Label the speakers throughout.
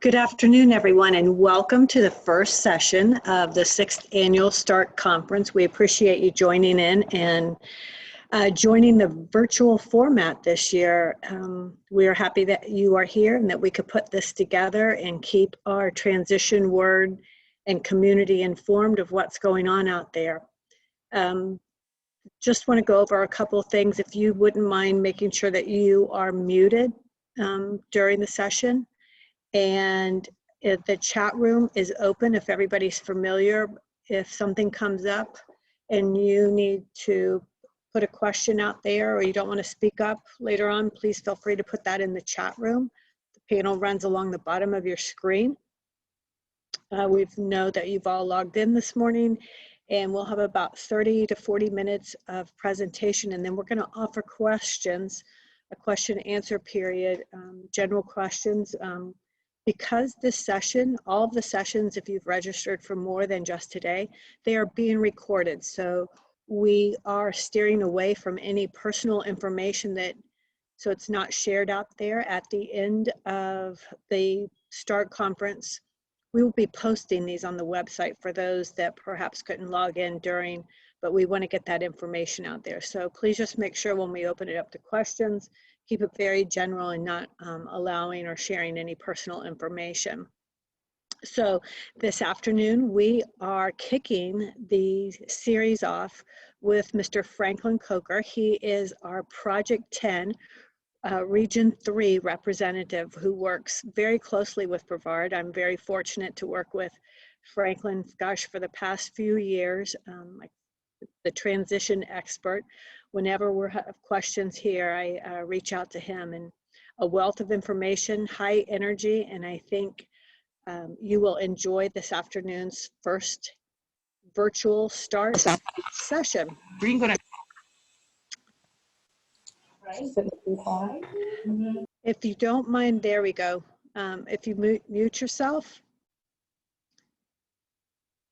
Speaker 1: Good afternoon, everyone, and welcome to the first session of the 6th Annual START Conference. We appreciate you joining in and joining the virtual format this year. We are happy that you are here and that we could put this together and keep our transition ward and community informed of what's going on out there. Just want to go over a couple of things. If you wouldn't mind making sure that you are muted during the session. And if the chat room is open, if everybody's familiar, if something comes up and you need to put a question out there or you don't want to speak up later on, please feel free to put that in the chat room. The panel runs along the bottom of your screen. We know that you've all logged in this morning, and we'll have about 30 to 40 minutes of presentation, and then we're going to offer questions, a question and answer period, general questions. Because this session, all of the sessions, if you've registered for more than just today, they are being recorded. So we are steering away from any personal information so it's not shared out there. At the end of the START conference, we will be posting these on the website for those that perhaps couldn't log in during, but we want to get that information out there. So please just make sure when we open it up to questions, keep it very general and not allowing or sharing any personal information. So this afternoon, we are kicking the series off with Mr. Franklin Coker. He is our Project 10 Region 3 representative who works very closely with Brevard. I'm very fortunate to work with Franklin, gosh, for the past few years, the transition expert. Whenever we have questions here, I reach out to him, and a wealth of information, high energy, and I think you will enjoy this afternoon's first virtual START session. If you don't mind, there we go. If you mute yourself.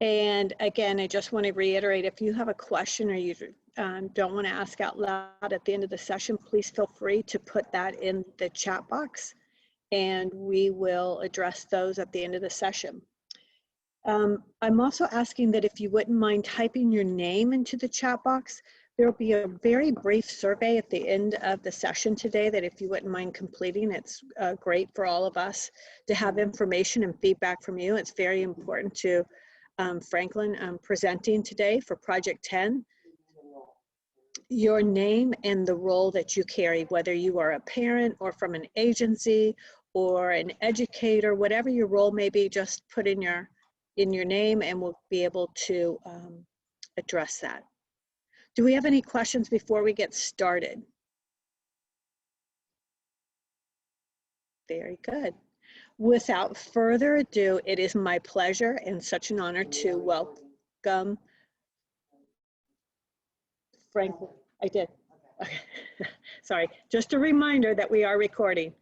Speaker 1: And again, I just want to reiterate, if you have a question or you don't want to ask out loud at the end of the session, please feel free to put that in the chat box and we will address those at the end of the session. I'm also asking that if you wouldn't mind typing your name into the chat box. There will be a very brief survey at the end of the session today that if you wouldn't mind completing, it's great for all of us to have information and feedback from you. It's very important to Franklin presenting today for Project 10. Your name and the role that you carry, whether you are a parent or from an agency or an educator, whatever your role may be, just put in your name and we'll be able to address that. Do we have any questions before we get started? Very good. Without further ado, it is my pleasure and such an honor to welcome Franklin. I did. Okay. Sorry, just a reminder that we are recording.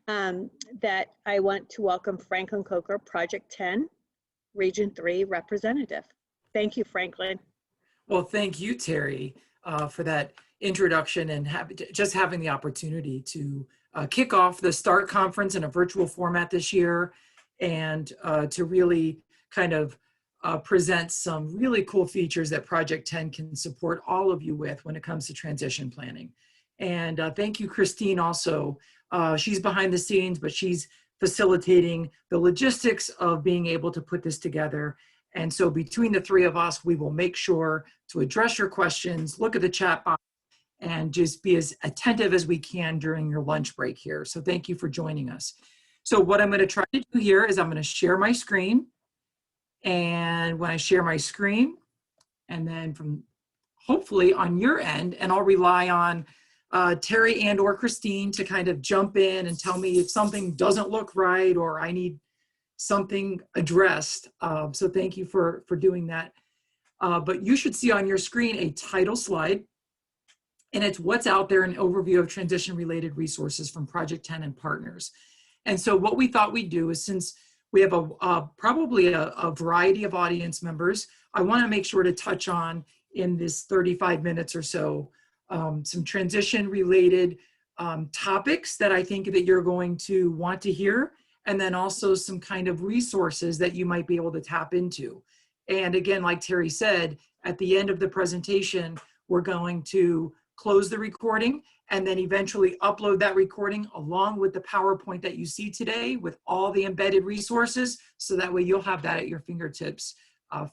Speaker 1: That I want to welcome Franklin Coker, Project 10, Region 3 representative. Thank you, Franklin.
Speaker 2: Well, thank you, Terry, for that introduction and just having the opportunity to kick off the START conference in a virtual format this year and to really kind of present some really cool features that Project 10 can support all of you with when it comes to transition planning. And thank you, Christine, also. She's behind the scenes, but she's facilitating the logistics of being able to put this together. And so between the three of us, we will make sure to address your questions, look at the chat box, and just be as attentive as we can during your lunch break here. So thank you for joining us. So what I'm going to try to do here is I'm going to share my screen. And when I share my screen, and then from hopefully on your end, and I'll rely on Terry and or Christine to kind of jump in and tell me if something doesn't look right or I need something addressed. So thank you for doing that. But you should see on your screen a title slide, and it's what's out there, an overview of transition related resources from Project 10 and partners. And so what we thought we'd do is, since we have probably a variety of audience members, I want to make sure to touch on in this 35 minutes or so some transition related topics that I think that you're going to want to hear, and then also some kind of resources that you might be able to tap into. And again, like Terry said, at the end of the presentation, we're going to close the recording and then eventually upload that recording along with the PowerPoint that you see today with all the embedded resources. So that way you'll have that at your fingertips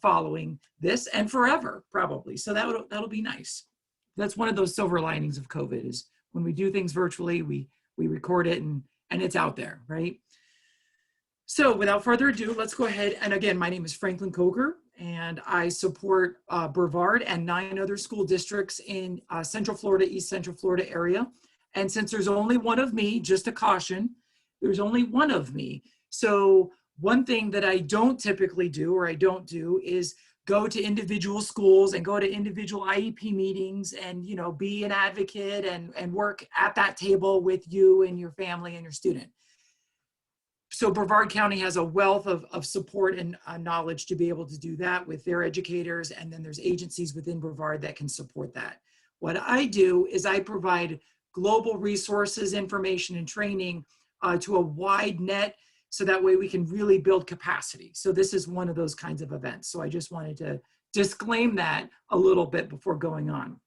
Speaker 2: following this and forever, probably. So that'll be nice. That's one of those silver linings of COVID is when we do things virtually, we record it and it's out there, right? So without further ado, let's go ahead. And again, my name is Franklin Coker, and I support Brevard and 9 other school districts in Central Florida, East Central Florida area. And since there's only one of me, just a caution, there's only one of me. So one thing that I don't typically do, or I don't do, is go to individual schools and go to individual IEP meetings and, you know, be an advocate and work at that table with you and your family and your student. So Brevard County has a wealth of support and knowledge to be able to do that with their educators, and then there's agencies within Brevard that can support that. What I do is I provide global resources, information, and training to a wide net, so that way we can really build capacity. So this is one of those kinds of events. So I just wanted to disclaim that a little bit before going on.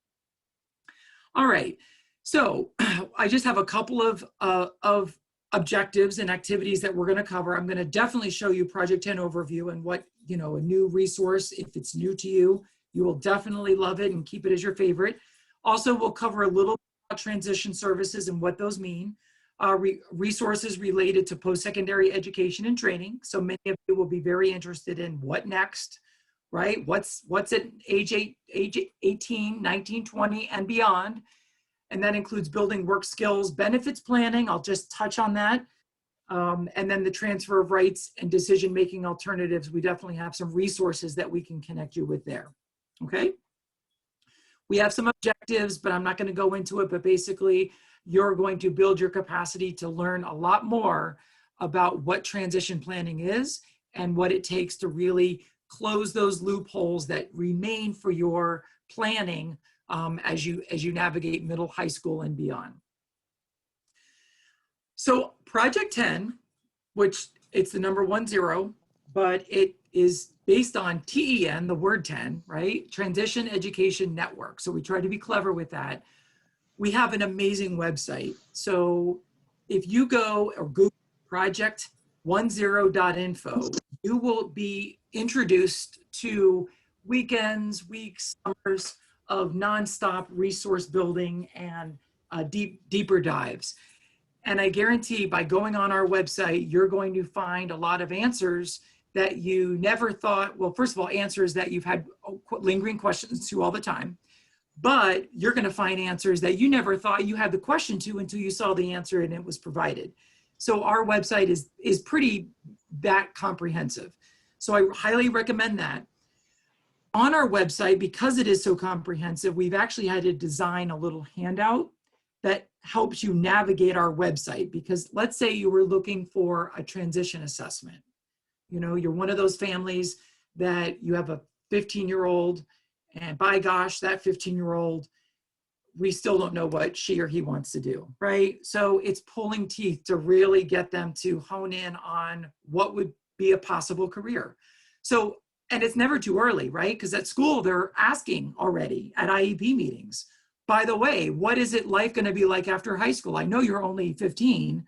Speaker 2: All right, so I just have a couple of objectives and activities that we're going to cover. I'm going to definitely show you Project 10 overview and what, you know, a new resource, if it's new to you, you will definitely love it and keep it as your favorite. Also, we'll cover a little about transition services and what those mean. Resources related to post-secondary education and training. So many of you will be very interested in what next, right? What's at age 18, 19, 20 and beyond. And that includes building work skills, benefits planning. I'll just touch on that. And then the transfer of rights and decision-making alternatives. We definitely have some resources that we can connect you with there, okay? We have some objectives, but I'm not gonna go into it, but basically you're going to build your capacity to learn a lot more about what transition planning is and what it takes to really close those loopholes that remain for your planning as you navigate middle, high school, and beyond. So Project 10, which it's the number 10, but it is based on TEN, the word 10, right? Transition Education Network. So we try to be clever with that. We have an amazing website. So if you go or Google project10.info, you will be introduced to weekends, weeks, summers of nonstop resource building and deeper dives. And I guarantee by going on our website, you're going to find a lot of answers that you never thought, well, first of all, answers that you've had lingering questions to all the time, but you're going to find answers that you never thought you had the question to until you saw the answer and it was provided. So our website is pretty that comprehensive. So I highly recommend that. On our website, because it is so comprehensive, we've actually had to design a little handout that helps you navigate our website. Because let's say you were looking for a transition assessment. You know, you're one of those families that you have a 15-year-old, and by gosh, that 15-year-old, we still don't know what she or he wants to do, right? So it's pulling teeth to really get them to hone in on what would be a possible career. So, and it's never too early, right? Because at school, they're asking already at IEP meetings, by the way, what is it life going to be like after high school? I know you're only 15.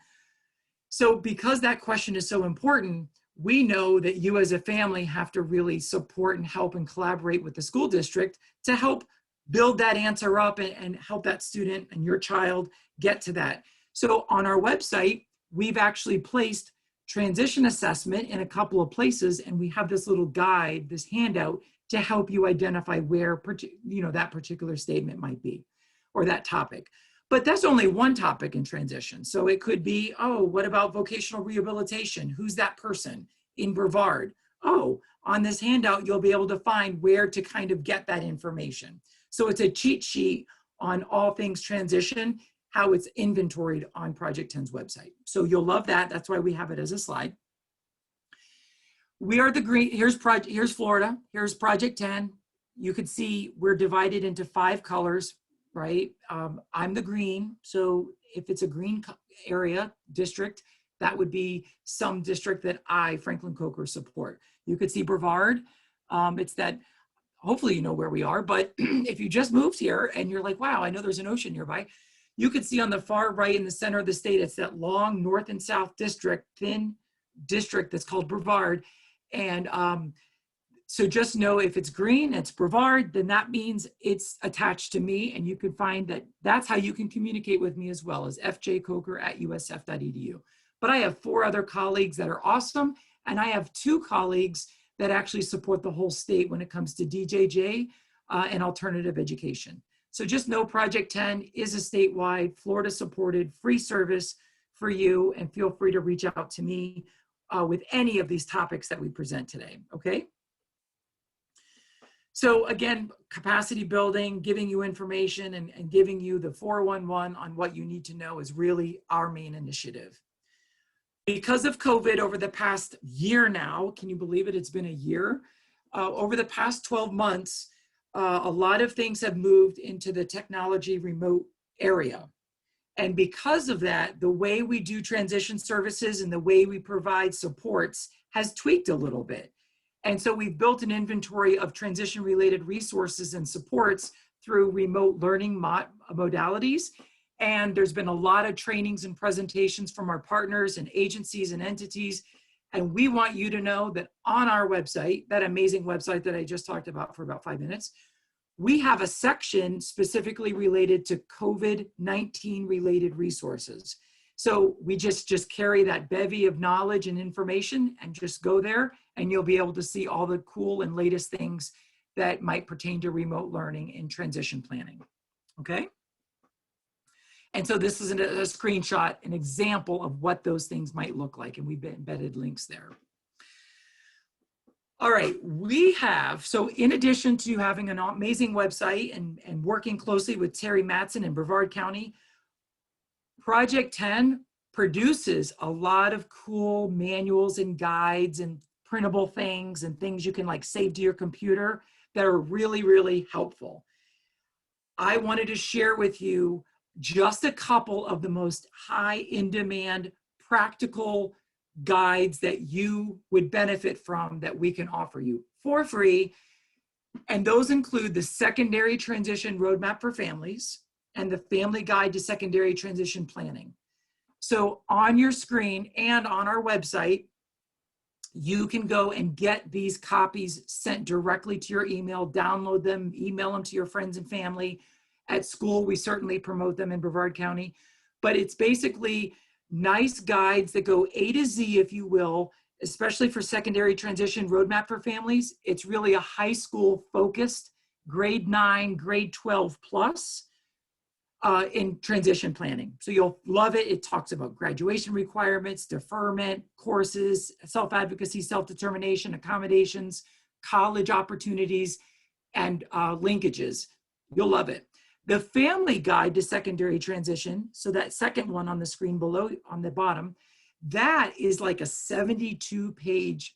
Speaker 2: So because that question is so important, we know that you as a family have to really support and help and collaborate with the school district to help build that answer up and help that student and your child get to that. So on our website, we've actually placed transition assessment in a couple of places, and we have this little guide, this handout to help you identify where that particular statement might be or that topic. But that's only one topic in transition. So it could be, oh, what about vocational rehabilitation? Who's that person in Brevard? Oh, on this handout, you'll be able to find where to kind of get that information. So it's a cheat sheet on all things transition, how it's inventoried on Project 10's website. So you'll love that. That's why we have it as a slide. We are the green, here's Florida, here's Project 10. You could see we're divided into 5 colors, right? I'm the green, so if it's a green area, district, That would be some district that I, Franklin Coker, support. You could see Brevard. It's that, hopefully you know where we are, but if you just moved here and you're like, wow, I know there's an ocean nearby, you could see on the far right in the center of the state, it's that long north and south district, thin district that's called Brevard. And so just know if it's green, it's Brevard, then that means it's attached to me, and you can find that that's how you can communicate with me as well, as fjcoker@usf.edu. But I have 4 other colleagues that are awesome, and I have 2 colleagues that actually support the whole state when it comes to DJJ and alternative education. So just know Project 10 is a statewide, Florida supported, free service for you, and feel free to reach out to me with any of these topics that we present today, okay? So again, capacity building, giving you information and giving you the 411 on what you need to know is really our main initiative. Because of COVID over the past year now, can you believe it? It's been a year. Over the past 12 months, a lot of things have moved into the technology remote area. And because of that, the way we do transition services and the way we provide supports has tweaked a little bit. And so we've built an inventory of transition-related resources and supports through remote learning modalities. And there's been a lot of trainings and presentations from our partners and agencies and entities. And we want you to know that on our website, that amazing website that I just talked about for about 5 minutes, we have a section specifically related to COVID-19 related resources. So we just carry that bevy of knowledge and information and just go there, and you'll be able to see all the cool and latest things that might pertain to remote learning and transition planning, okay? And so this is a screenshot, an example of what those things might look like, and we've embedded links there. All right, we have, so in addition to having an amazing website and working closely with Terry Mattson in Brevard County, Project 10 produces a lot of cool manuals and guides and printable things and things you can like save to your computer that are really, really helpful. I wanted to share with you just a couple of the most high in demand practical guides that you would benefit from that we can offer you for free. And those include the Secondary Transition Roadmap for Families and the Family Guide to Secondary Transition Planning. So on your screen and on our website, you can go and get these copies sent directly to your email, download them, email them to your friends and family. At school, we certainly promote them in Brevard County, but it's basically nice guides that go A to Z, if you will, especially for Secondary Transition Roadmap for Families. It's really a high school focused, grade 9, grade 12 plus in transition planning. So you'll love it. It talks about graduation requirements, deferment, courses, self-advocacy, self-determination, accommodations, college opportunities, and linkages. You'll love it. The Family Guide to Secondary Transition, so that second one on the screen below on the bottom, that is like a 72-page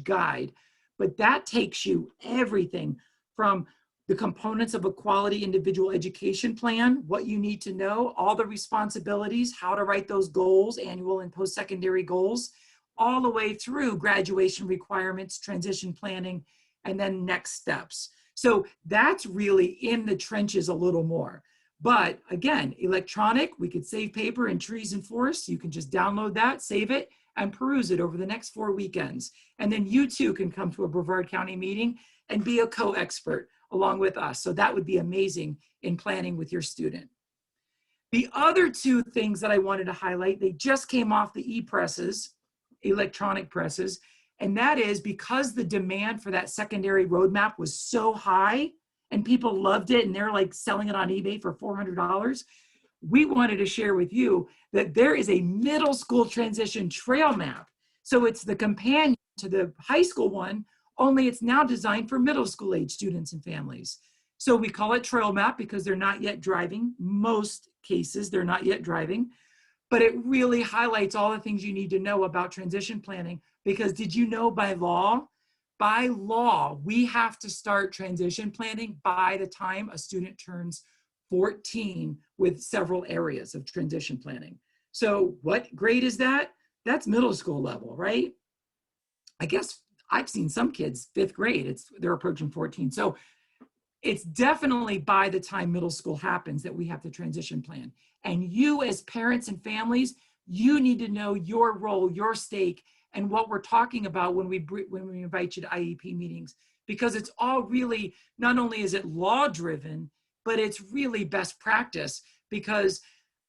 Speaker 2: guide, but that takes you everything from the components of a quality individual education plan, what you need to know, all the responsibilities, how to write those goals, annual and post-secondary goals, all the way through graduation requirements, transition planning, and then next steps. So that's really in the trenches a little more. But again, electronic, we could save paper in trees and forests. You can just download that, save it, and peruse it over the next 4 weekends. And then you too can come to a Brevard County meeting and be a co-expert along with us. So that would be amazing in planning with your student. The other 2 things that I wanted to highlight, they just came off the e-presses, electronic presses, and that is because the demand for that secondary roadmap was so high and people loved it and they're like selling it on eBay for $400, we wanted to share with you that there is a middle school transition trail map. So it's the companion to the high school one, only it's now designed for middle school age students and families. So we call it Trail Map because they're not yet driving. Most cases, they're not yet driving, but it really highlights all the things you need to know about transition planning. Because did you know by law, we have to start transition planning by the time a student turns 14 with several areas of transition planning. So what grade is that? That's middle school level, right? I guess I've seen some kids 5th grade, they're approaching 14. So it's definitely by the time middle school happens that we have the transition plan. And you as parents and families, you need to know your role, your stake, and what we're talking about when we invite you to IEP meetings, because it's all really, not only is it law driven, but it's really best practice. Because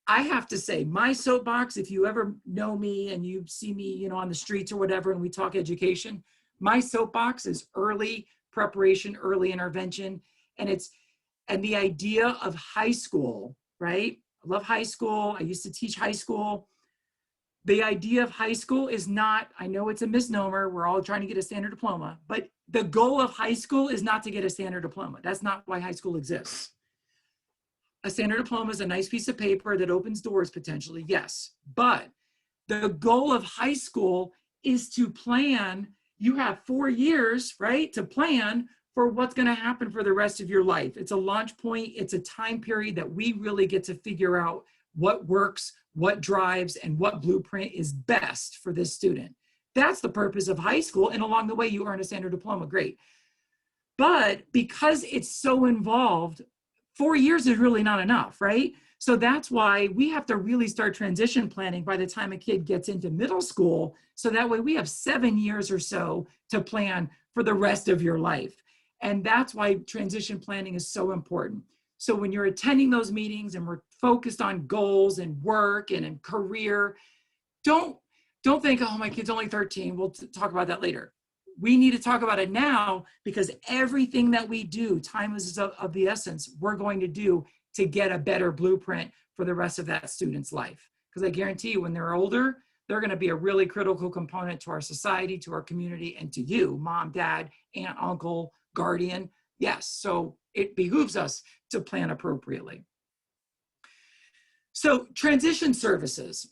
Speaker 2: I have to say, my soapbox, if you ever know me and you see me, you know, on the streets or whatever, and we talk education, my soapbox is early preparation, early intervention. And the idea of high school, right? I love high school. I used to teach high school. The idea of high school is not, I know it's a misnomer. We're all trying to get a standard diploma, but the goal of high school is not to get a standard diploma. That's not why high school exists. A standard diploma is a nice piece of paper that opens doors potentially, yes. But the goal of high school is to plan. You have 4 years, right, to plan for what's going to happen for the rest of your life. It's a launch point. It's a time period that we really get to figure out what works, what drives, and what blueprint is best for this student. That's the purpose of high school. And along the way, you earn a standard diploma, great. But because it's so involved, 4 years is really not enough, right? So that's why we have to really start transition planning by the time a kid gets into middle school. So that way we have 7 years or so to plan for the rest of your life. And that's why transition planning is so important. So when you're attending those meetings and we're focused on goals and work and career, don't think, oh, my kid's only 13. We'll talk about that later. We need to talk about it now, because everything that we do, time is of the essence, we're going to do to get a better blueprint for the rest of that student's life. Because I guarantee you, when they're older, they're going to be a really critical component to our society, to our community, and to you, mom, dad, aunt, uncle, guardian. Yes, so it behooves us to plan appropriately. So transition services.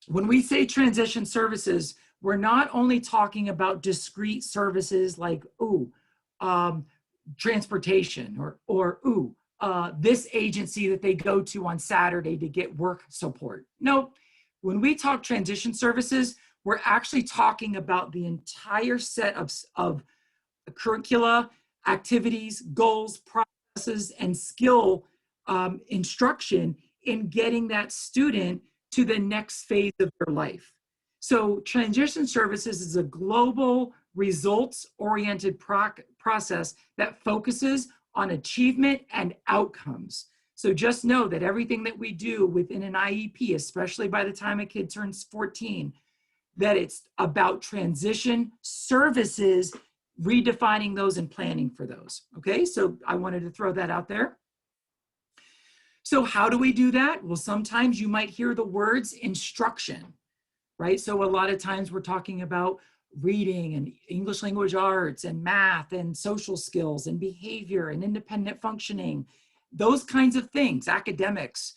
Speaker 2: When we say transition services, we're not only talking about discrete services like, transportation or this agency that they go to on Saturday to get work support. No, when we talk transition services, we're actually talking about the entire set of curricula, activities, goals, processes, and skill instruction in getting that student to the next phase of their life. So transition services is a global results-oriented process that focuses on achievement and outcomes. So just know that everything that we do within an IEP, especially by the time a kid turns 14, that it's about transition services, redefining those and planning for those. Okay, so I wanted to throw that out there. So how do we do that? Well, sometimes you might hear the words instruction, right? So a lot of times we're talking about reading and English language arts and math and social skills and behavior and independent functioning, those kinds of things, academics,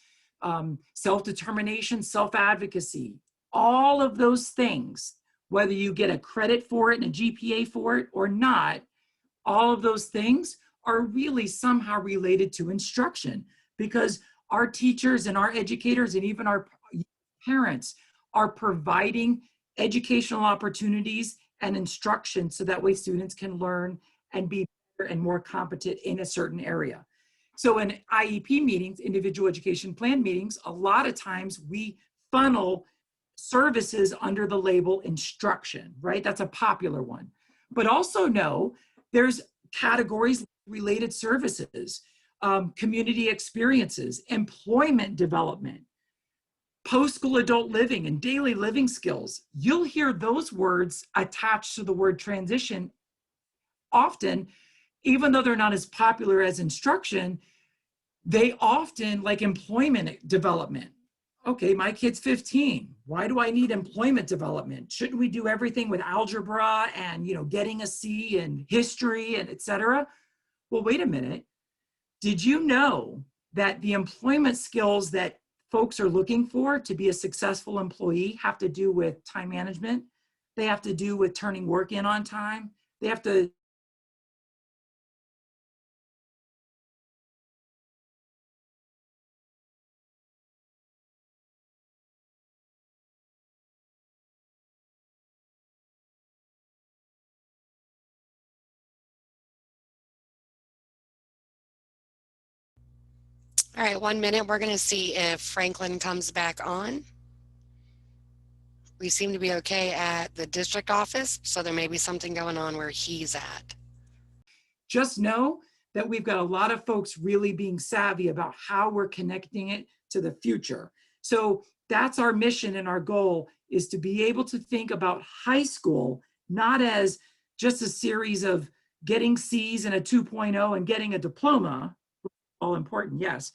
Speaker 2: self-determination, self-advocacy, all of those things, whether you get a credit for it and a GPA for it or not, all of those things are really somehow related to instruction, because our teachers and our educators and even our parents are providing educational opportunities and instruction so that way students can learn and be better and more competent in a certain area. So in IEP meetings, individual education plan meetings, a lot of times we funnel services under the label instruction, right? That's a popular one. But also know there's categories related services, community experiences, employment development, post-school adult living, and daily living skills. You'll hear those words attached to the word transition often, even though they're not as popular as instruction. They often, like employment development. Okay, my kid's 15. Why do I need employment development? Shouldn't we do everything with algebra and, you know, getting a C and history and et cetera? Well, wait a minute. Did you know that the employment skills that folks are looking for to be a successful employee have to do with time management? They have to do with turning work in on time. They have to
Speaker 3: All right, 1 minute. We're going to see if Franklin comes back on. We seem to be okay at the district office, so there may be something going on where he's at.
Speaker 2: Just know that we've got a lot of folks really being savvy about how we're connecting it to the future. So that's our mission, and our goal is to be able to think about high school not as just a series of getting C's and a 2.0 and getting a diploma, all important, yes.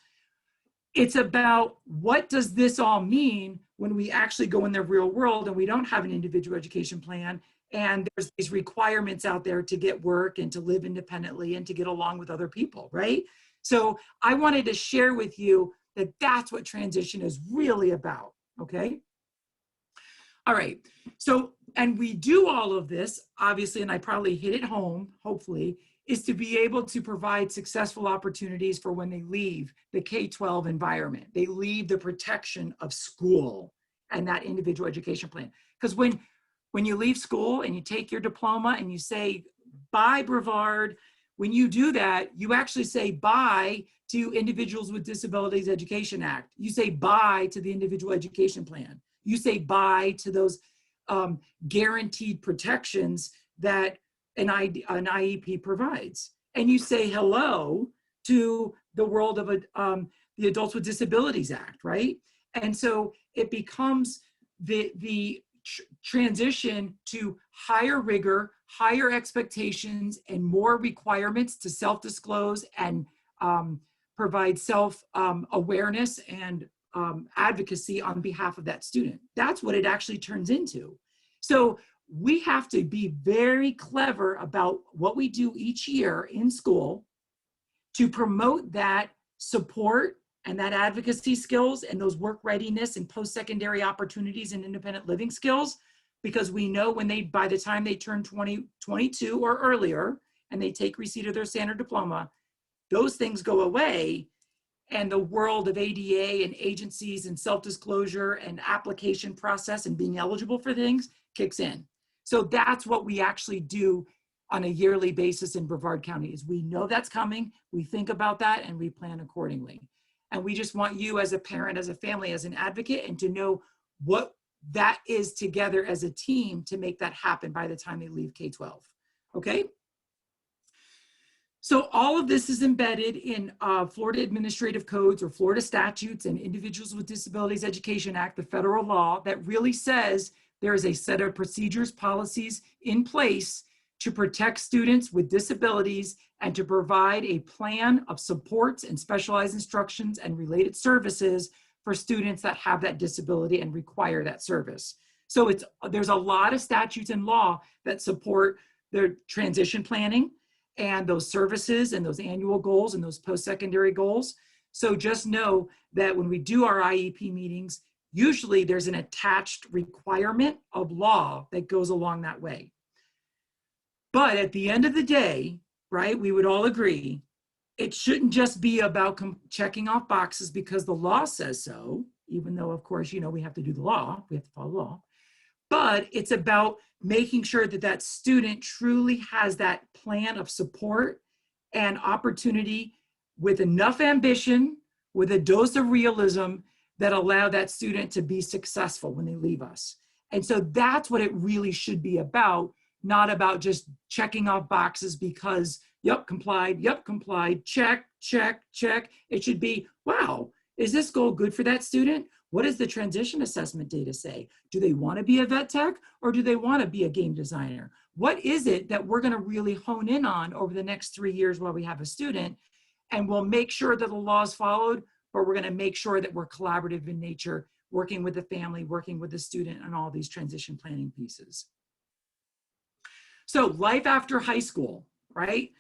Speaker 2: It's about, what does this all mean when we actually go in the real world and we don't have an individual education plan, and there's these requirements out there to get work and to live independently and to get along with other people, right? So I wanted to share with you that that's what transition is really about, okay? All right, so, and we do all of this, obviously, and I probably hit it home, hopefully, is to be able to provide successful opportunities for when they leave the K-12 environment. They leave the protection of school and that individual education plan. Because when you leave school and you take your diploma and you say, bye, Brevard, when you do that, you actually say bye to Individuals with Disabilities Education Act. You say bye to the individual education plan. You say bye to those guaranteed protections that an IEP provides. And you say hello to the world of the Adults with Disabilities Act, right? And so it becomes the transition to higher rigor, higher expectations, and more requirements to self-disclose and provide self-awareness and advocacy on behalf of that student. That's what it actually turns into. So we have to be very clever about what we do each year in school to promote that support and that advocacy skills and those work readiness and post-secondary opportunities and independent living skills, because we know when by the time they turn 22 or earlier and they take receipt of their standard diploma, those things go away, and the world of ADA and agencies and self-disclosure and application process and being eligible for things kicks in. So that's what we actually do on a yearly basis in Brevard County, is we know that's coming, we think about that, and we plan accordingly. And we just want you as a parent, as a family, as an advocate, and to know what that is together as a team to make that happen by the time they leave K-12, okay? So all of this is embedded in Florida Administrative Codes or Florida statutes and Individuals with Disabilities Education Act, the federal law, that really says there is a set of procedures, policies in place to protect students with disabilities and to provide a plan of supports and specialized instructions and related services for students that have that disability and require that service. So there's a lot of statutes and law that support their transition planning and those services and those annual goals and those post-secondary goals. So just know that when we do our IEP meetings, usually there's an attached requirement of law that goes along that way. But at the end of the day, right, we would all agree, it shouldn't just be about checking off boxes because the law says so, even though, of course, you know, we have to do the law, we have to follow the law. But it's about making sure that that student truly has that plan of support and opportunity with enough ambition, with a dose of realism that allow that student to be successful when they leave us. And so that's what it really should be about, not about just checking off boxes because, yep, complied, check, check, check. It should be, wow, is this goal good for that student? What does the transition assessment data say? Do they want to be a vet tech or do they want to be a game designer? What is it that we're going to really hone in on over the next 3 years while we have a student? And we'll make sure that the law is followed, but we're going to make sure that we're collaborative in nature, working with the family, working with the student on all these transition planning pieces. So life after high school, right?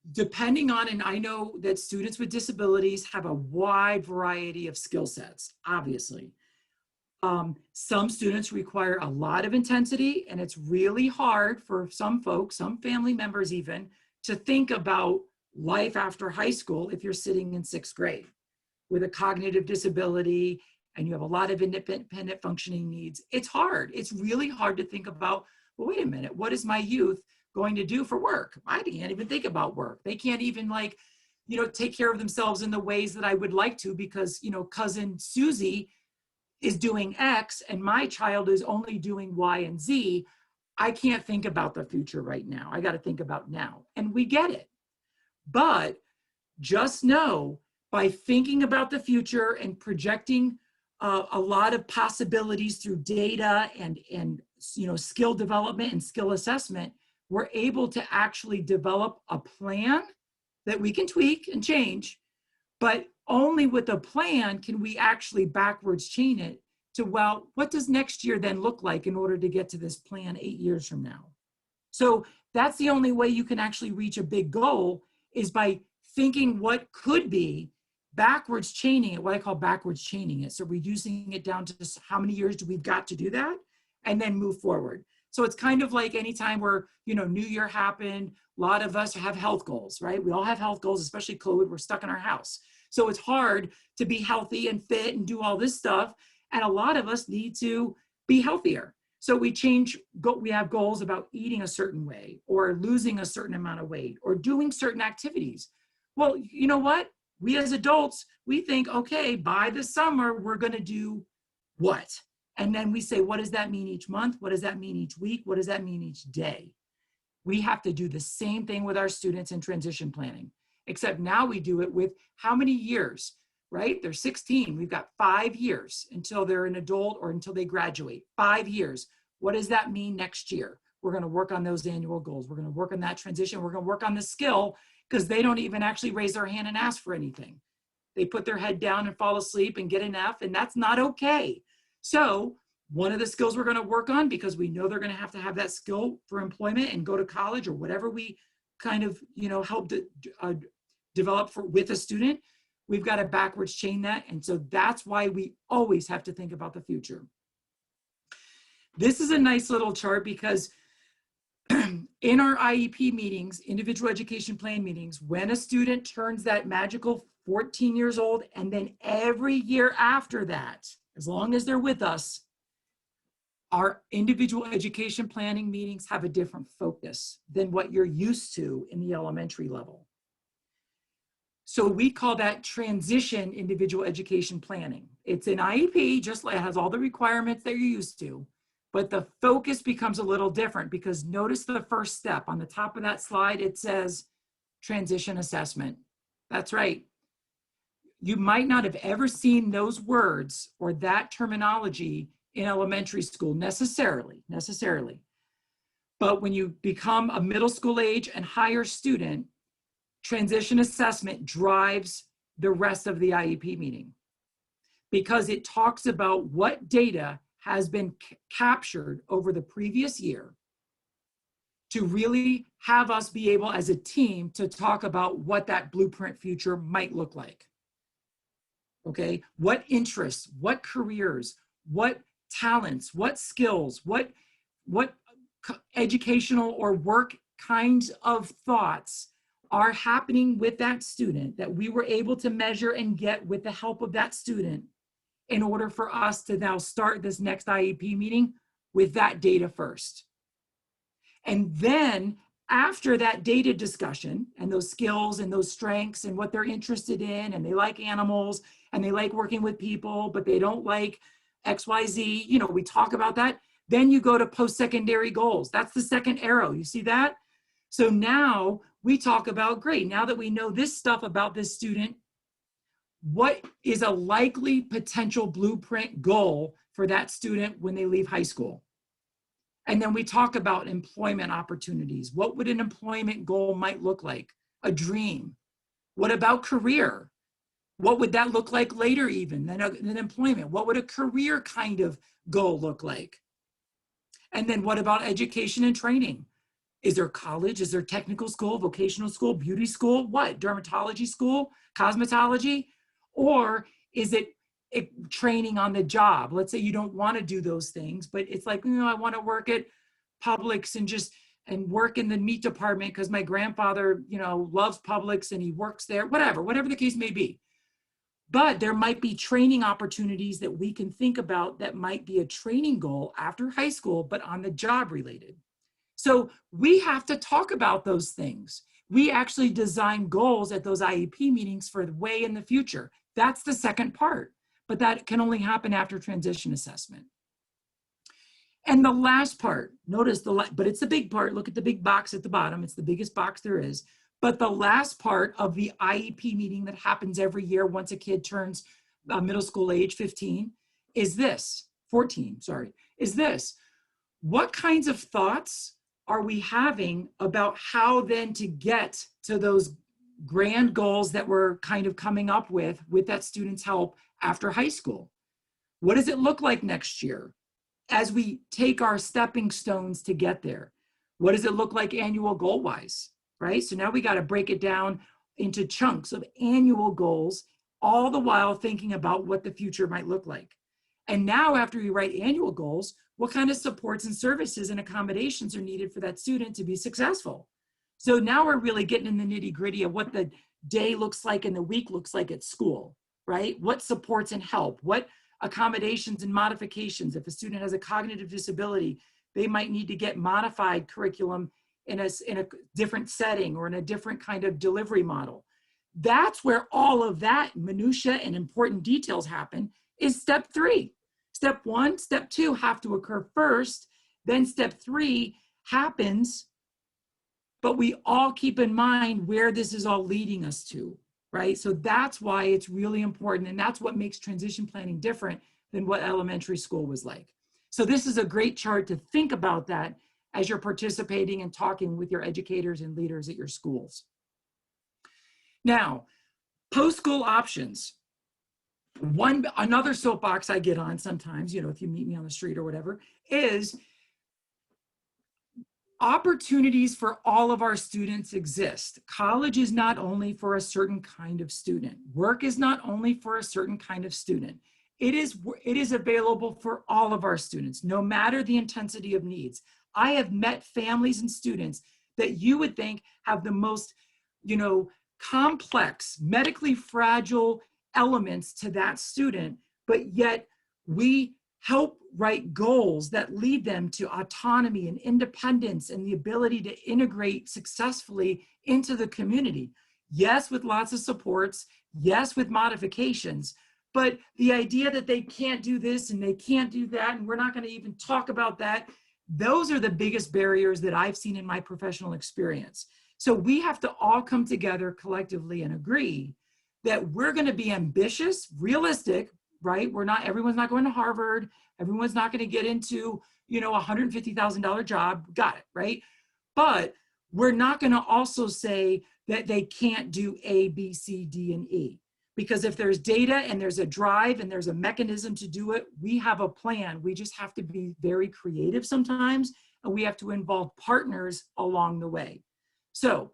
Speaker 2: Depending on, and I know that students with disabilities have a wide variety of skill sets, obviously. Some students require a lot of intensity, and it's really hard for some folks, some family members even, to think about life after high school if you're sitting in 6th grade with a cognitive disability and you have a lot of independent functioning needs. It's hard. It's really hard to think about, well, wait a minute, what is my youth going to do for work? I can't even think about work. They can't even take care of themselves in the ways that I would like to, because, cousin Susie is doing X and my child is only doing Y and Z. I can't think about the future right now. I got to think about now. And we get it. But just know, by thinking about the future and projecting a lot of possibilities through data and skill development and skill assessment, we're able to actually develop a plan that we can tweak and change, but only with a plan can we actually backwards chain it to, well, what does next year then look like in order to get to this plan 8 years from now? So that's the only way you can actually reach a big goal, is by thinking what could be, backwards chaining it, what I call backwards chaining it. So reducing it down to just how many years do we've got to do that, and then move forward. So it's kind of like anytime where, New Year happened, a lot of us have health goals, right? We all have health goals, especially COVID, we're stuck in our house. So it's hard to be healthy and fit and do all this stuff. And a lot of us need to be healthier. So we have goals about eating a certain way, or losing a certain amount of weight, or doing certain activities. Well, you know what? We as adults, we think, okay, by the summer, we're going to do what? And then we say, what does that mean each month? What does that mean each week? What does that mean each day? We have to do the same thing with our students in transition planning, except now we do it with how many years, right? They're 16. We've got 5 years until they're an adult or until they graduate. 5 years. What does that mean next year? We're going to work on those annual goals. We're going to work on that transition. We're going to work on the skill, because they don't even actually raise their hand and ask for anything. They put their head down and fall asleep and get an F, and that's not okay. So one of the skills we're going to work on, because we know they're going to have that skill for employment and go to college or whatever we kind of, help develop with a student, we've got to backwards chain that. And so that's why we always have to think about the future. This is a nice little chart, because in our IEP meetings, individual education plan meetings, when a student turns that magical 14 years old, and then every year after that, as long as they're with us, our individual education planning meetings have a different focus than what you're used to in the elementary level. So we call that transition individual education planning. It's an IEP, just like it has all the requirements that you're used to, but the focus becomes a little different, because notice the first step on the top of that slide, it says transition assessment. That's right. You might not have ever seen those words or that terminology in elementary school necessarily. But when you become a middle school age and higher student, transition assessment drives the rest of the IEP meeting, because it talks about what data has been captured over the previous year to really have us be able as a team to talk about what that blueprint future might look like. Okay, what interests, what careers, what talents, what skills, what educational or work kinds of thoughts are happening with that student that we were able to measure and get with the help of that student, in order for us to now start this next IEP meeting with that data first. And then after that data discussion and those skills and those strengths and what they're interested in, and they like animals and they like working with people, but they don't like XYZ, we talk about that. Then you go to post-secondary goals. That's the second arrow. You see that? So now we talk about, great, now that we know this stuff about this student, what is a likely potential blueprint goal for that student when they leave high school? And then we talk about employment opportunities. What would an employment goal might look like? A dream. What about career? What would that look like later even than employment? What would a career kind of goal look like? And then what about education and training? Is there college? Is there technical school, vocational school, beauty school? What? Dermatology school, cosmetology? Or is it training on the job? Let's say you don't want to do those things, but it's like, I want to work at Publix and work in the meat department because my grandfather, loves Publix and he works there, whatever the case may be. But there might be training opportunities that we can think about that might be a training goal after high school, but on the job related. So we have to talk about those things. we actually design goals at those IEP meetings for way in the future. That's the second part, but that can only happen after transition assessment. And the last part, notice but it's the big part. Look at the big box at the bottom. It's the biggest box there is. But the last part of the IEP meeting that happens every year once a kid turns middle school age 15 is this, 14, sorry, is this. What kinds of thoughts are we having about how then to get to those grand goals that we're kind of coming up with that student's help after high school? What does it look like next year as we take our stepping stones to get there? What does it look like annual goal wise, right? So now we got to break it down into chunks of annual goals, all the while thinking about what the future might look like. And now after we write annual goals, what kind of supports and services and accommodations are needed for that student to be successful? So now we're really getting in the nitty gritty of what the day looks like and the week looks like at school, right? What supports and help, what accommodations and modifications. If a student has a cognitive disability, they might need to get modified curriculum in a different setting or in a different kind of delivery model. That's where all of that minutia and important details happen, is step 3. Step 1, step 2 have to occur first, then step 3 happens, but we all keep in mind where this is all leading us to, right? So that's why it's really important, and that's what makes transition planning different than what elementary school was like. So this is a great chart to think about that as you're participating and talking with your educators and leaders at your schools. Now, post-school options. Another soapbox I get on sometimes, you know, if you meet me on the street or whatever, is opportunities for all of our students exist. College is not only for a certain kind of student. Work is not only for a certain kind of student. It is available for all of our students, no matter the intensity of needs. I have met families and students that you would think have the most, you know, complex, medically fragile elements to that student, but yet we help write goals that lead them to autonomy and independence and the ability to integrate successfully into the community. Yes, with lots of supports, yes, with modifications, but the idea that they can't do this and they can't do that, and we're not going to even talk about that, those are the biggest barriers that I've seen in my professional experience. So we have to all come together collectively and agree that we're going to be ambitious, realistic, right? Everyone's not going to Harvard. Everyone's not going to get into, you know, a $150,000 job. Got it, right? But we're not going to also say that they can't do A, B, C, D, and E. Because if there's data and there's a drive and there's a mechanism to do it, we have a plan. We just have to be very creative sometimes, and we have to involve partners along the way. So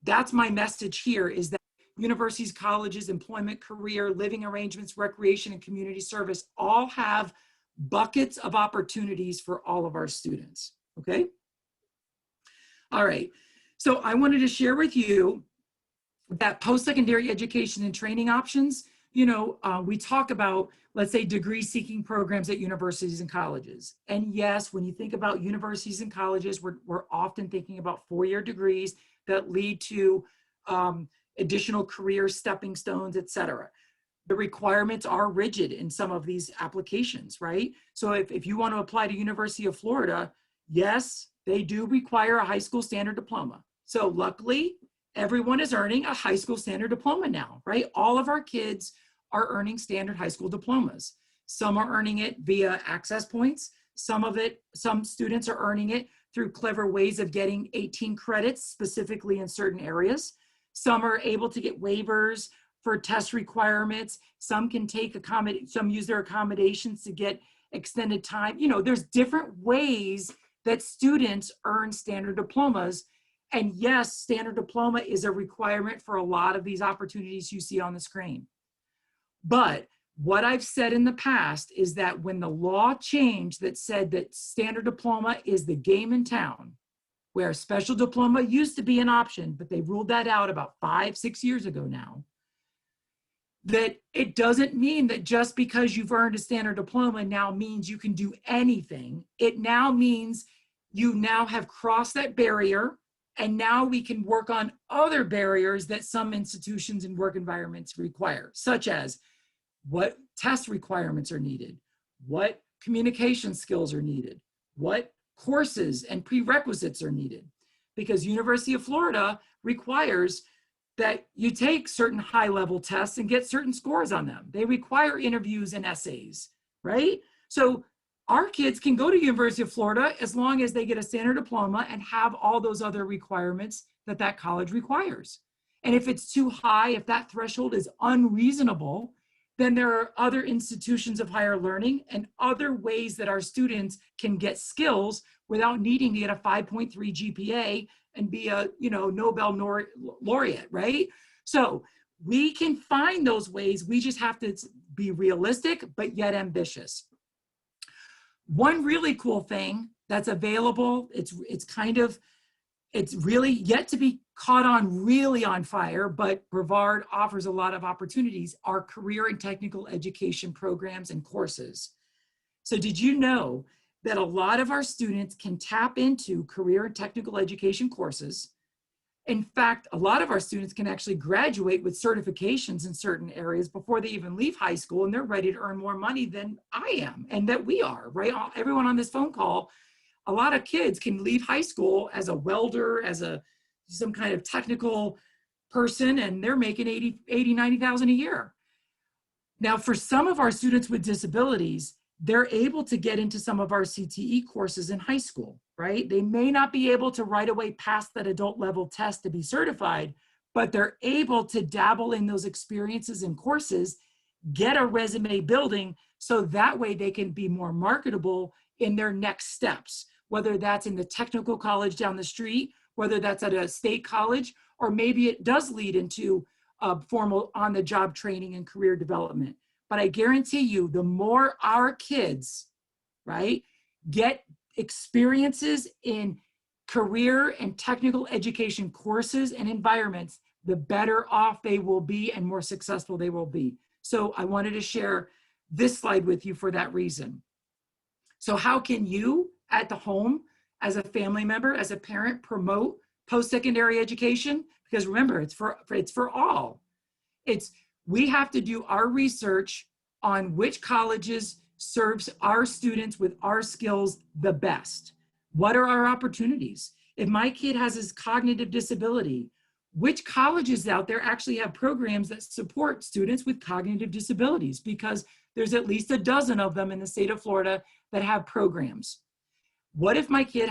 Speaker 2: that's my message here, is that universities, colleges, employment, career, living arrangements, recreation, and community service all have buckets of opportunities for all of our students, okay? All right, so I wanted to share with you that post-secondary education and training options. You know, we talk about, let's say, degree-seeking programs at universities and colleges. And yes, when you think about universities and colleges, we're often thinking about four-year degrees that lead to additional career stepping stones, et cetera. The requirements are rigid in some of these applications, right? So if you want to apply to University of Florida, yes, they do require a high school standard diploma. So luckily, everyone is earning a high school standard diploma now, right? All of our kids are earning standard high school diplomas. Some are earning it via access points. Some students are earning it through clever ways of getting 18 credits specifically in certain areas. Some are able to get waivers for test requirements. Some can some use their accommodations to get extended time. You know, there's different ways that students earn standard diplomas. And yes, standard diploma is a requirement for a lot of these opportunities you see on the screen. But what I've said in the past is that when the law changed that said that standard diploma is the game in town, where a special diploma used to be an option, but they ruled that out about 5-6 years ago now, that it doesn't mean that just because you've earned a standard diploma now means you can do anything. It now means you now have crossed that barrier And now we can work on other barriers that some institutions and work environments require, such as what test requirements are needed, what communication skills are needed, what courses and prerequisites are needed. Because University of Florida requires that you take certain high-level tests and get certain scores on them. They require interviews and essays, right? So our kids can go to University of Florida as long as they get a standard diploma and have all those other requirements that that college requires. And if it's too high, if that threshold is unreasonable, then there are other institutions of higher learning and other ways that our students can get skills without needing to get a 5.3 GPA and be a, you know, Nobel laureate, right? So we can find those ways. We just have to be realistic, but yet ambitious. One really cool thing that's available, it's really yet to be caught on, really on fire, but Brevard offers a lot of opportunities, are career and technical education programs and courses. So did you know that a lot of our students can tap into career and technical education courses? In fact, a lot of our students can actually graduate with certifications in certain areas before they even leave high school, and they're ready to earn more money than I am and that we are, right? Everyone on this phone call, a lot of kids can leave high school as a welder, as some kind of technical person, and they're making 80, 90,000 a year. Now, for some of our students with disabilities, they're able to get into some of our CTE courses in high school, right? They may not be able to right away pass that adult level test to be certified, but they're able to dabble in those experiences and courses, get a resume building, so that way they can be more marketable in their next steps, whether that's in the technical college down the street, whether that's at a state college, or maybe it does lead into formal on-the-job training and career development. But I guarantee you, the more our kids, right, get experiences in career and technical education courses and environments, the better off they will be and more successful they will be. So I wanted to share this slide with you for that reason. So how can you at the home, as a family member, as a parent, promote post-secondary education? Because remember, it's for all. We have to do our research on which colleges serves our students with our skills the best. What are our opportunities? If my kid has his cognitive disability, which colleges out there actually have programs that support students with cognitive disabilities? Because there's at least a dozen of them in the state of Florida that have programs. What if my kid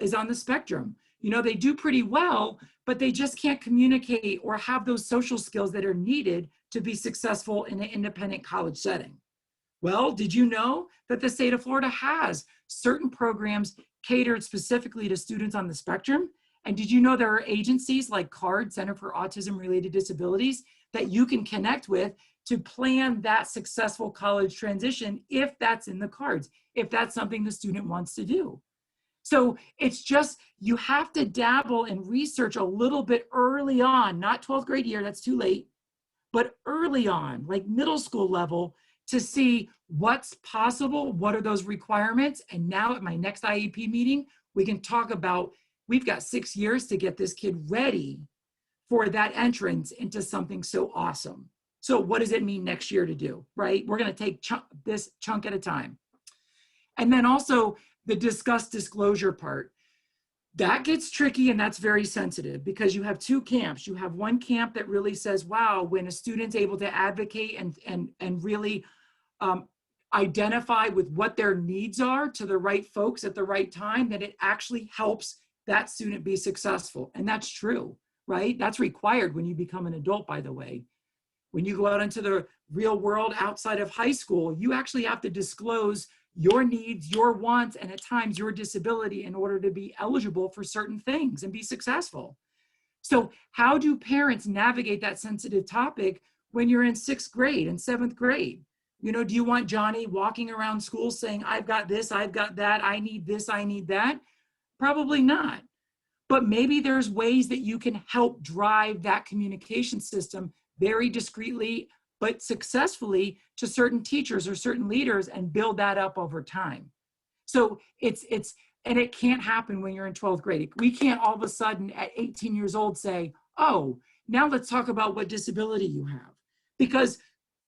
Speaker 2: is on the spectrum? You know, they do pretty well, but they just can't communicate or have those social skills that are needed to be successful in an independent college setting. Well, did you know that the state of Florida has certain programs catered specifically to students on the spectrum? And did you know there are agencies like CARD, Center for Autism-Related Disabilities, that you can connect with to plan that successful college transition if that's in the cards, if that's something the student wants to do? So it's just, you have to dabble and research a little bit early on, not 12th grade year, that's too late, but early on, like middle school level, to see what's possible, what are those requirements. And now at my next IEP meeting, we can talk about, we've got 6 years to get this kid ready for that entrance into something so awesome. So what does it mean next year to do, right? We're gonna take this chunk at a time. And then also the disclosure part. That gets tricky, and that's very sensitive because you have two camps. You have one camp that really says, wow, when a student's able to advocate and really identify with what their needs are to the right folks at the right time, that it actually helps that student be successful. And that's true, right? That's required when you become an adult, by the way. When you go out into the real world outside of high school, you actually have to disclose your needs, your wants, and at times your disability in order to be eligible for certain things and be successful. So how do parents navigate that sensitive topic when you're in 6th grade and 7th grade? You know, do you want Johnny walking around school saying, I've got this, I've got that, I need this, I need that? Probably not. But maybe there's ways that you can help drive that communication system very discreetly, but successfully to certain teachers or certain leaders and build that up over time. So it's And it can't happen when you're in 12th grade. We can't all of a sudden at 18 years old say, oh, now let's talk about what disability you have. Because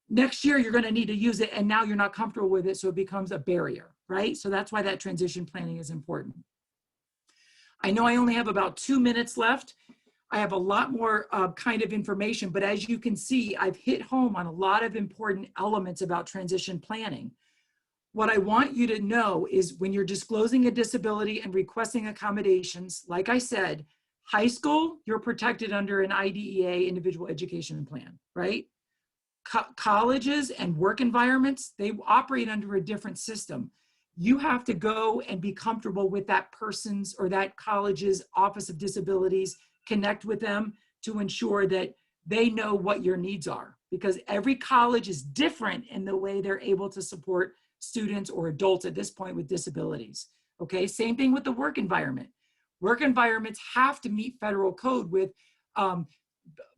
Speaker 2: next year you're going to need to use it and now you're not comfortable with it, so it becomes a barrier, right? So that's why that transition planning is important. I know I only have about 2 minutes left. I have a lot more kind of information, but as you can see, I've hit home on a lot of important elements about transition planning. What I want you to know is when you're disclosing a disability and requesting accommodations, like I said, high school, you're protected under an IDEA, individual education plan, right? Colleges and work environments, they operate under a different system. You have to go and be comfortable with that person's or that college's Office of Disabilities, connect with them to ensure that they know what your needs are, because every college is different in the way they're able to support students or adults at this point with disabilities. Okay, same thing with the work environment. Work environments have to meet federal code with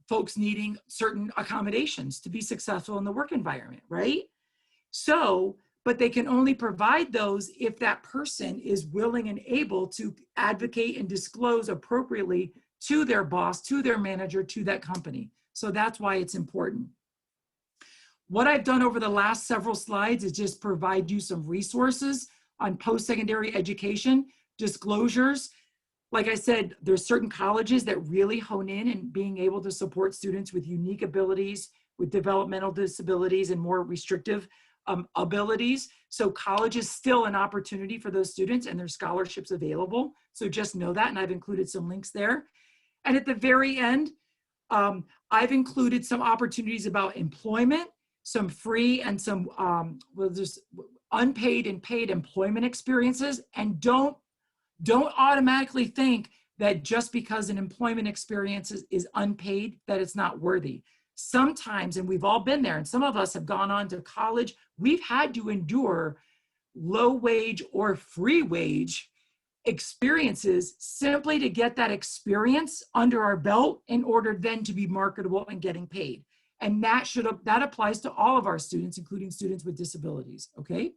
Speaker 2: folks needing certain accommodations to be successful in the work environment, right? So, but they can only provide those if that person is willing and able to advocate and disclose appropriately to their boss, to their manager, to that company. So that's why it's important. What I've done over the last several slides is just provide you some resources on post-secondary education, disclosures. Like I said, there's certain colleges that really hone in and being able to support students with unique abilities, with developmental disabilities and more restrictive abilities. So college is still an opportunity for those students and there's scholarships available. So just know that, and I've included some links there. And at the very end, I've included some opportunities about employment, some free and some well, there's unpaid and paid employment experiences. And don't automatically think that just because an employment experience is unpaid, that it's not worthy. Sometimes, and we've all been there, and some of us have gone on to college, we've had to endure low wage or free wage experiences simply to get that experience under our belt in order then to be marketable and getting paid. And that applies to all of our students, including students with disabilities, okay?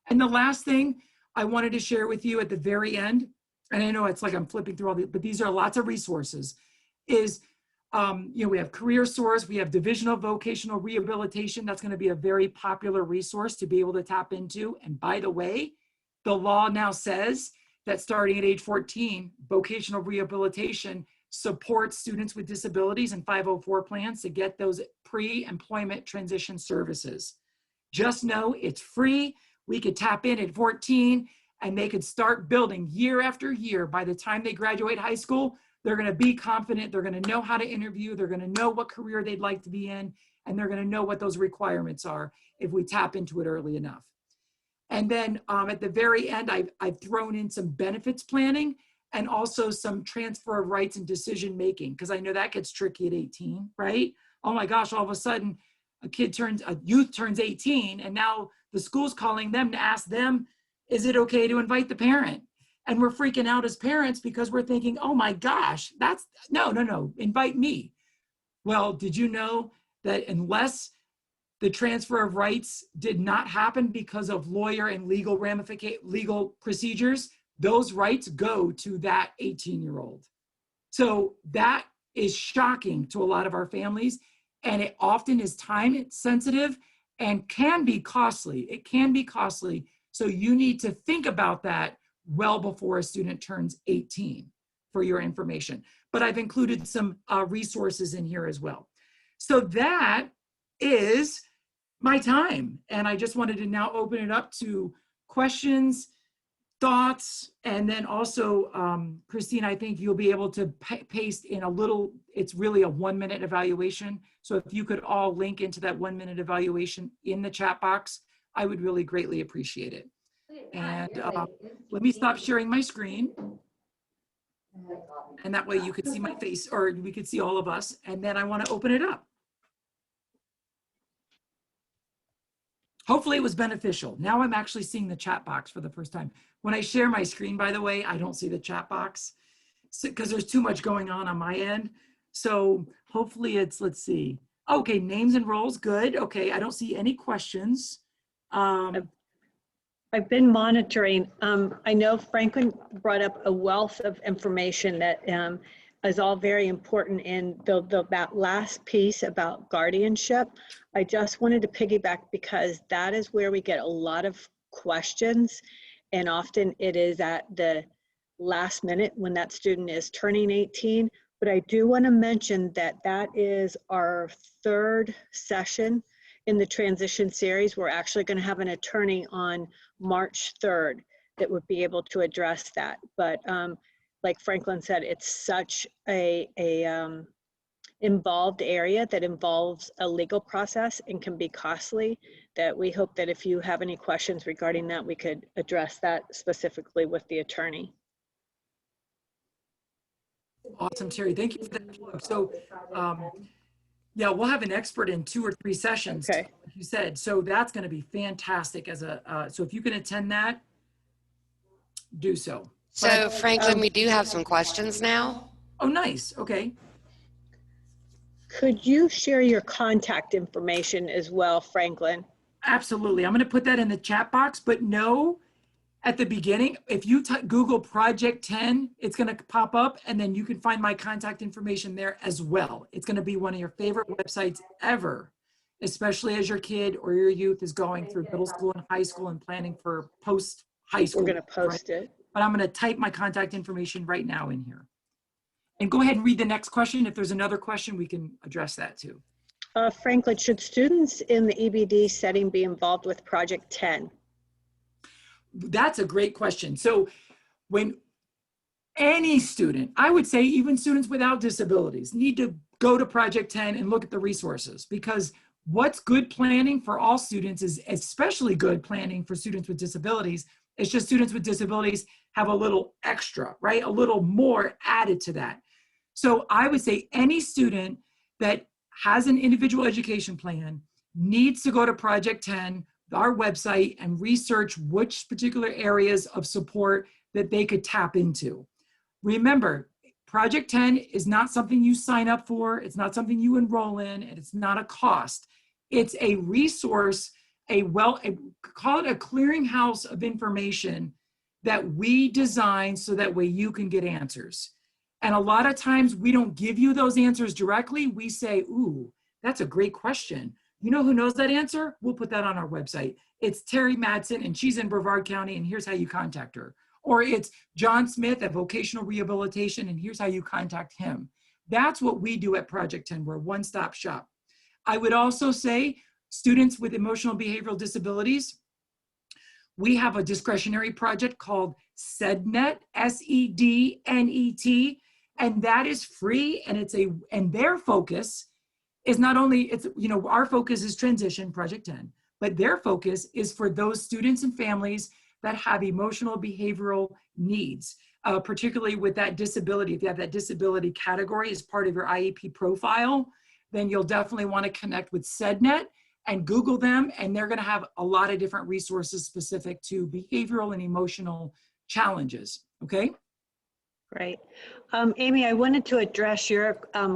Speaker 2: And the last thing I wanted to share with you at the very end, and I know it's like I'm flipping through all these, but these are lots of resources, is you know, we have Career Source, we have Divisional Vocational Rehabilitation. That's going to be a very popular resource to be able to tap into. And by the way, the law now says that starting at age 14, vocational rehabilitation supports students with disabilities and 504 plans to get those pre-employment transition services. Just know it's free. We could tap in at 14 and they could start building year after year. By the time they graduate high school, they're going to be confident. They're going to know how to interview. They're going to know what career they'd like to be in. And they're going to know what those requirements are if we tap into it early enough. And then at the very end, I've thrown in some benefits planning and also some transfer of rights and decision making, because I know that gets tricky at 18, right? Oh my gosh, all of a sudden a youth turns 18 and now the school's calling them to ask them, is it okay to invite the parent? And we're freaking out as parents because we're thinking, oh my gosh, no, invite me. Well, did you know that unless the transfer of rights did not happen because of lawyer and legal procedures, those rights go to that 18-year-old. So that is shocking to a lot of our families. And it often is time sensitive and can be costly. It can be costly. So you need to think about that well before a student turns 18 for your information. But I've included some resources in here as well. So that is my time. And I just wanted to now open it up to questions, thoughts, and then also, Christine, I think you'll be able to paste in a little, it's really a 1-minute evaluation. So if you could all link into that 1-minute evaluation in the chat box, I would really greatly appreciate it. And let me stop sharing my screen. And that way you could see my face, or we could see all of us. And then I want to open it up. Hopefully it was beneficial. Now I'm actually seeing the chat box for the first time. When I share my screen, by the way, I don't see the chat box because there's too much going on my end. So hopefully it's, let's see. Okay, names and roles, good. Okay, I don't see any questions.
Speaker 1: I've been monitoring. I know Franklin brought up a wealth of information that is all very important in that last piece about guardianship. I just wanted to piggyback because that is where we get a lot of questions, and often it is at the last minute when that student is turning 18. But I do want to mention that that is our third session in the transition series. We're actually going to have an attorney on March 3rd that would be able to address that. But like Franklin said, it's such a involved area that involves a legal process and can be costly, that we hope that if you have any questions regarding that, we could address that specifically with the attorney.
Speaker 2: Awesome, Terry. Thank you for that plug. So, yeah, we'll have an expert in 2 or 3 sessions,
Speaker 1: Okay.
Speaker 2: like you said. So that's going to be fantastic. As a so if you can attend that, do so.
Speaker 3: So Franklin, we do have some questions now.
Speaker 2: Oh, nice. Okay.
Speaker 1: Could you share your contact information as well, Franklin?
Speaker 2: Absolutely. I'm going to put that in the chat box, but no, at the beginning, if you Google Project 10, it's going to pop up, and then you can find my contact information there as well. It's going to be one of your favorite websites ever, especially as your kid or your youth is going through middle school and high school and planning for post-high school.
Speaker 1: We're going to post it.
Speaker 2: But I'm going to type my contact information right now in here. And go ahead and read the next question. If there's another question, we can address that too.
Speaker 1: Franklin, should students in the EBD setting be involved with Project 10?
Speaker 2: That's a great question. So when any student, I would say even students without disabilities, need to go to Project 10 and look at the resources, because what's good planning for all students is especially good planning for students with disabilities. It's just students with disabilities have a little extra, right? A little more added to that. So I would say any student that has an individual education plan needs to go to Project 10, our website, and research which particular areas of support that they could tap into. Remember, Project 10 is not something you sign up for. It's not something you enroll in, and it's not a cost. It's a resource, call it a clearinghouse of information that we design so that way you can get answers. And a lot of times we don't give you those answers directly. We say, ooh, that's a great question. You know who knows that answer? We'll put that on our website. It's Terry Madsen, and she's in Brevard County, and here's how you contact her. Or it's John Smith at Vocational Rehabilitation, and here's how you contact him. That's what we do at Project 10. We're a one-stop shop. I would also say students with emotional behavioral disabilities, we have a discretionary project called SEDNET, SEDNET, and that is free, and their focus is not only, our focus is transition, Project 10, but their focus is for those students and families that have emotional behavioral needs, particularly with that disability. If you have that disability category as part of your IEP profile, then you'll definitely want to connect with SEDNET and Google them, and they're going to have a lot of different resources specific to behavioral and emotional challenges, okay?
Speaker 1: Great. Amy, I wanted to address your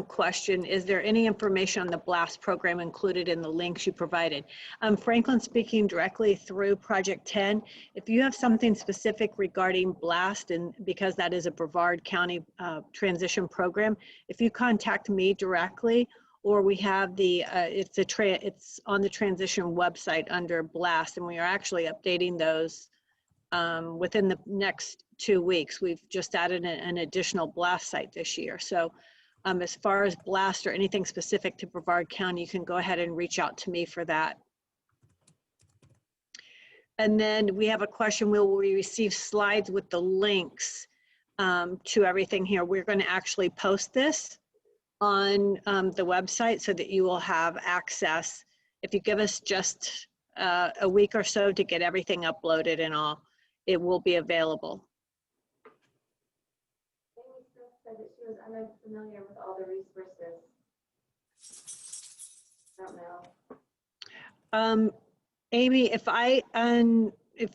Speaker 1: question. Is there any information on the BLAST program included in the links you provided? Franklin, speaking directly through Project 10, if you have something specific regarding BLAST, and because that is a Brevard County transition program, if you contact me directly, or we have it's on the transition website under BLAST, and we are actually updating those within the next 2 weeks. We've just added an additional BLAST site this year. So as far as BLAST or anything specific to Brevard County, you can go ahead and reach out to me for that. And then we have a question, will we receive slides with the links to everything here? We're going to actually post this on the website so that you will have access. If you give us just a week or so to get everything uploaded and all, it will be available.
Speaker 4: Amy Smith said that she was unfamiliar with all the resources. I don't know.
Speaker 1: Amy, if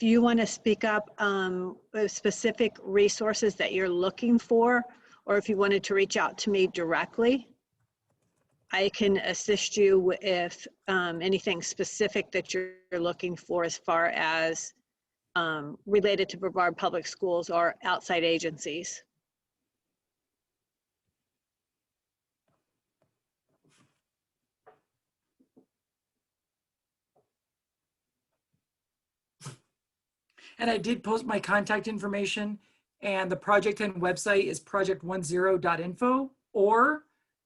Speaker 1: you want to speak up specific resources that you're looking for, or if you wanted to reach out to me directly, I can assist you with anything specific that you're looking for as far as related to Brevard Public Schools or outside agencies.
Speaker 2: And I did post my contact information, and the Project 10 website is project10.info, or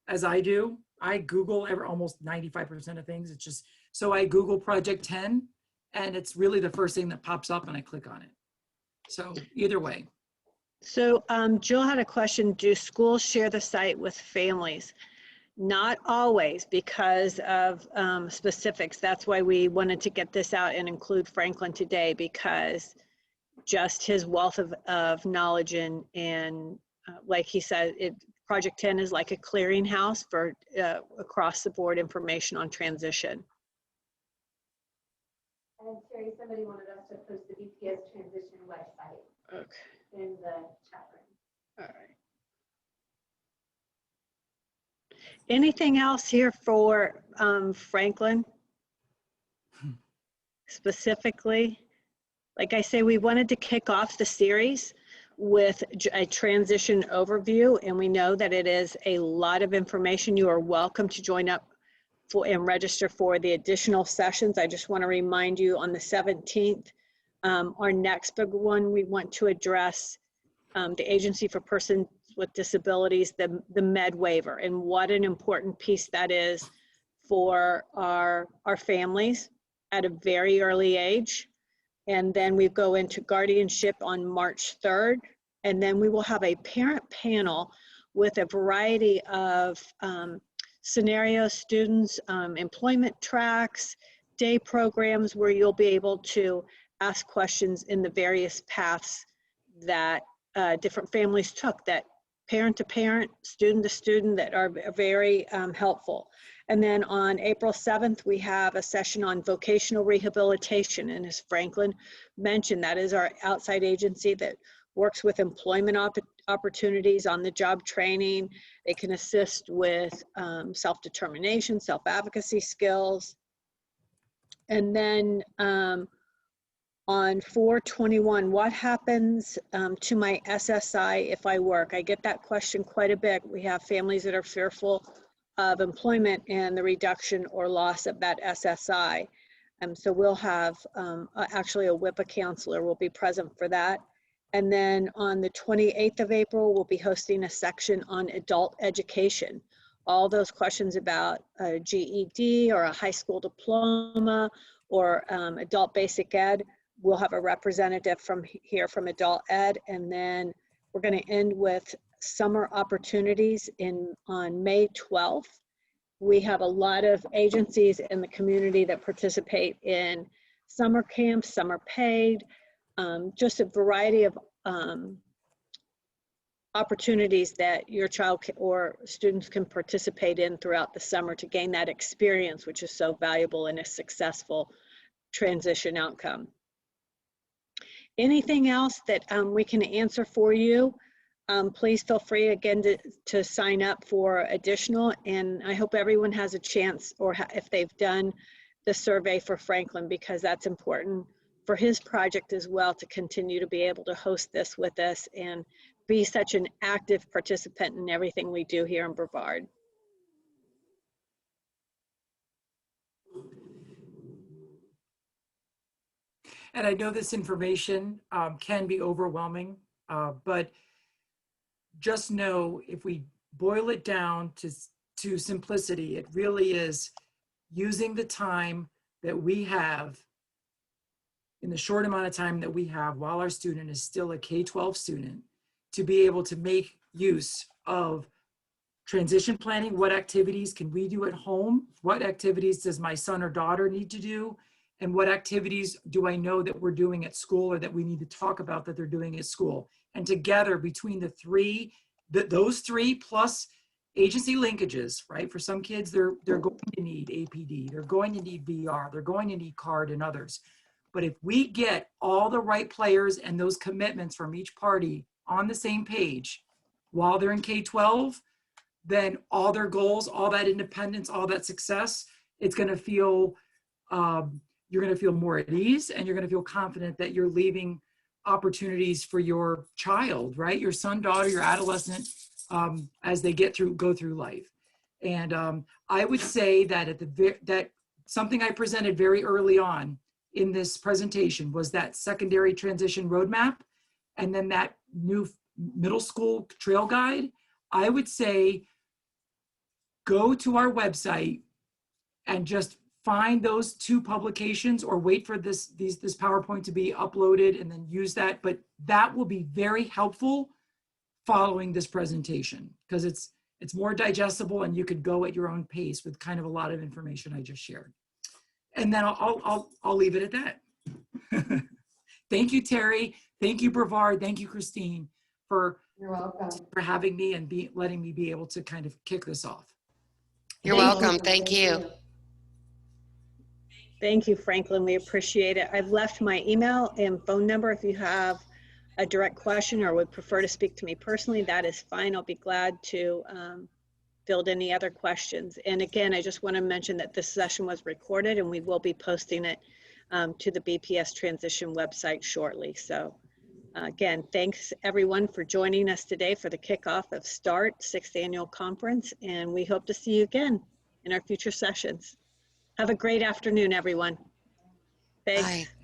Speaker 2: as I do, I Google almost 95% of things. It's just, so I Google Project 10 and it's really the first thing that pops up and I click on it. So either way.
Speaker 1: So Jill had a question, do schools share the site with families? Not always, because of specifics. That's why we wanted to get this out and include Franklin today, because just his wealth of knowledge and like he said, Project 10 is like a clearinghouse for across the board information on transition.
Speaker 4: And Terry, somebody wanted us to post the BPS transition website
Speaker 1: Okay.
Speaker 4: in the chat room.
Speaker 1: All right. Anything else here for Franklin? Specifically, like I say, we wanted to kick off the series with a transition overview, and we know that it is a lot of information. You are welcome to join up for and register for the additional sessions. I just want to remind you on the 17th, our next big one, we want to address the Agency for Persons with Disabilities, the MED waiver, and what an important piece that is for our families at a very early age. And then we go into guardianship on March 3rd. And then we will have a parent panel with a variety of scenarios, students, employment tracks, day programs where you'll be able to ask questions in the various paths that different families took, that parent to parent, student to student, that are very helpful. And then on April 7th, we have a session on vocational rehabilitation. And as Franklin mentioned, that is our outside agency that works with employment opportunities, on the job training. They can assist with self-determination, self-advocacy skills. And then on 4/21, what happens to my SSI if I work? I get that question quite a bit. We have families that are fearful of employment and the reduction or loss of that SSI. So we'll have actually a WIPA counselor will be present for that. And then on the 28th of April, we'll be hosting a section on adult education. All those questions about a GED or a high school diploma or adult basic ed, we'll have a representative from here from adult ed. And then we're going to end with summer opportunities on May 12th. We have a lot of agencies in the community that participate in summer camps, summer paid, just a variety of opportunities that your child or students can participate in throughout the summer to gain that experience, which is so valuable in a successful transition outcome. Anything else that we can answer for you? Please feel free again to sign up for additional, and I hope everyone has a chance, or if they've done the survey for Franklin, because that's important for his project as well, to continue to be able to host this with us and be such an active participant in everything we do here in Brevard.
Speaker 2: And I know this information can be overwhelming, but just know if we boil it down to simplicity, it really is using the time that we have in the short amount of time that we have while our student is still a K-12 student to be able to make use of transition planning. What activities can we do at home? What activities does my son or daughter need to do? And what activities do I know that we're doing at school or that we need to talk about that they're doing at school? And together between the three, those three plus agency linkages, right? For some kids, they're going to need APD, they're going to need VR, they're going to need CARD and others. But if we get all the right players and those commitments from each party on the same page while they're in K-12, then all their goals, all that independence, all that success, it's going to feel you're going to feel more at ease, and you're going to feel confident that you're leaving opportunities for your child, right? Your son, daughter, your adolescent, as they go through life. And I would say that that something I presented very early on in this presentation was that secondary transition roadmap, and then that new middle school trail guide. I would say go to our website and just find those two publications, or wait for this PowerPoint to be uploaded and then use that. But that will be very helpful following this presentation, because it's more digestible and you could go at your own pace with kind of a lot of information I just shared. And then I'll leave it at that. Thank you, Terry. Thank you, Brevard. Thank you, Christine, for having me and letting me be able to kind of kick this off.
Speaker 3: You're
Speaker 1: Thank you.
Speaker 3: welcome. Thank you.
Speaker 1: Thank you, Franklin. We appreciate it. I've left my email and phone number. If you have a direct question or would prefer to speak to me personally, that is fine. I'll be glad to field any other questions. And again, I just want to mention that this session was recorded, and we will be posting it to the BPS Transition website shortly. So again, thanks everyone for joining us today for the kickoff of START 6th Annual Conference, and we hope to see you again in our future sessions. Have a great afternoon, everyone. Thanks.
Speaker 3: Bye.